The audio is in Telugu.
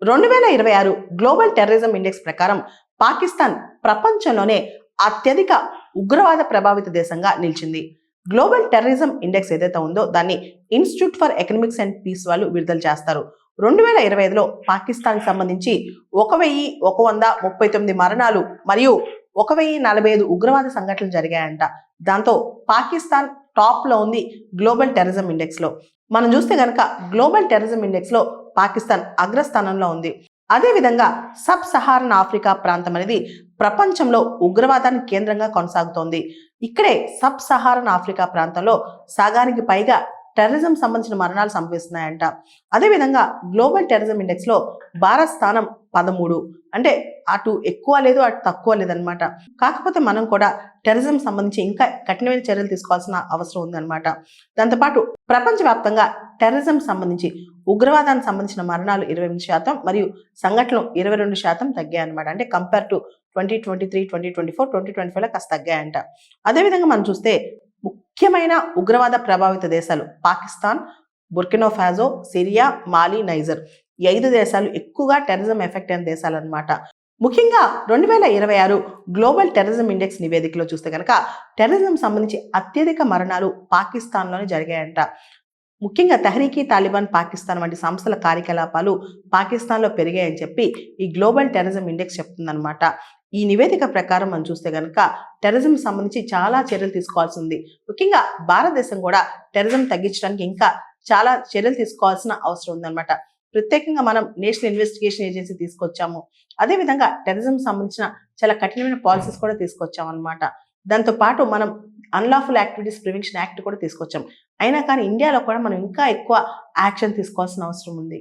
2026 గ్లోబల్ టెర్రరిజం ఇండెక్స్ ప్రకారం పాకిస్తాన్ ప్రపంచంలోనే అత్యధిక ఉగ్రవాద ప్రభావిత దేశంగా నిలిచింది. గ్లోబల్ టెర్రరిజం ఇండెక్స్ ఏదైతే ఉందో దాన్ని institute for economics and peace వాళ్ళు విడుదల చేస్తారు. 2025లో పాకిస్తాన్కి సంబంధించి 1139 మరణాలు మరియు 1045 ఉగ్రవాద సంఘటనలు జరిగాయంట. దాంతో పాకిస్తాన్ టాప్ లో ఉంది గ్లోబల్ టెర్రరిజం ఇండెక్స్ లో. మనం చూస్తే గనక గ్లోబల్ టెర్రరిజం ఇండెక్స్ లో పాకిస్తాన్ అగ్రస్థానంలో ఉంది. అదేవిధంగా సబ్ సహారన్ ఆఫ్రికా ప్రాంతం అనేది ప్రపంచంలో ఉగ్రవాదానికి కేంద్రంగా కొనసాగుతోంది. ఇక్కడే సబ్ సహారన్ ఆఫ్రికా ప్రాంతంలో సగానికి పైగా టెర్రరిజం సంబంధించిన మరణాలు సంభవిస్తున్నాయంట. అదేవిధంగా గ్లోబల్ టెర్రరిజం ఇండెక్స్ లో భారత్ స్థానం 13. అంటే అటు ఎక్కువ లేదు అటు తక్కువ లేదనమాట. కాకపోతే మనం కూడా టెర్రరిజం సంబంధించి ఇంకా కఠినమైన చర్యలు తీసుకోవాల్సిన అవసరం ఉందన్నమాట. దాంతోపాటు ప్రపంచవ్యాప్తంగా టెర్రరిజం సంబంధించి ఉగ్రవాదానికి సంబంధించిన మరణాలు 28% మరియు సంఘటనలు 22% తగ్గాయన్నమాట. అంటే కంపేర్ టు 2023, 2024, 2025లో కాస్త తగ్గాయంట. అదేవిధంగా మనం చూస్తే ముఖ్యమైన ఉగ్రవాద ప్రభావిత దేశాలు పాకిస్తాన్, బుర్కినో ఫాజో, సిరియా, మాలి, నైజర్. ఈ 5 దేశాలు ఎక్కువగా టెర్రరిజం ఎఫెక్ట్ అయిన దేశాలు అనమాట. ముఖ్యంగా 2026 గ్లోబల్ టెర్రరిజం ఇండెక్స్ నివేదికలో చూస్తే కనుక టెర్రరిజం సంబంధించి అత్యధిక మరణాలు పాకిస్తాన్లోనే జరిగాయంట. ముఖ్యంగా తెహ్రీకి తాలిబాన్ పాకిస్తాన్ వంటి సంస్థల కార్యకలాపాలు పాకిస్తాన్లో పెరిగాయని చెప్పి ఈ గ్లోబల్ టెర్రరిజం ఇండెక్స్ చెప్తుందన్నమాట. ఈ నివేదిక ప్రకారం మనం చూస్తే కనుక టెర్రరిజం సంబంధించి చాలా చర్యలు తీసుకోవాల్సి ఉంది. ముఖ్యంగా భారతదేశం కూడా టెర్రరిజం తగ్గించడానికి ఇంకా చాలా చర్యలు తీసుకోవాల్సిన అవసరం ఉందన్నమాట. ప్రత్యేకంగా మనం నేషనల్ ఇన్వెస్టిగేషన్ ఏజెన్సీ తీసుకొచ్చాము. అదేవిధంగా టెర్రరిజం సంబంధించిన చాలా కఠినమైన పాలసీస్ కూడా తీసుకొచ్చాం అనమాట. దాంతో పాటు మనం అన్లాఫుల్ యాక్టివిటీస్ ప్రివెన్షన్ యాక్ట్ కూడా తీసుకొచ్చాం. అయినా కానీ ఇండియాలో కూడా మనం ఇంకా ఎక్కువ యాక్షన్ తీసుకోవాల్సిన అవసరం ఉంది.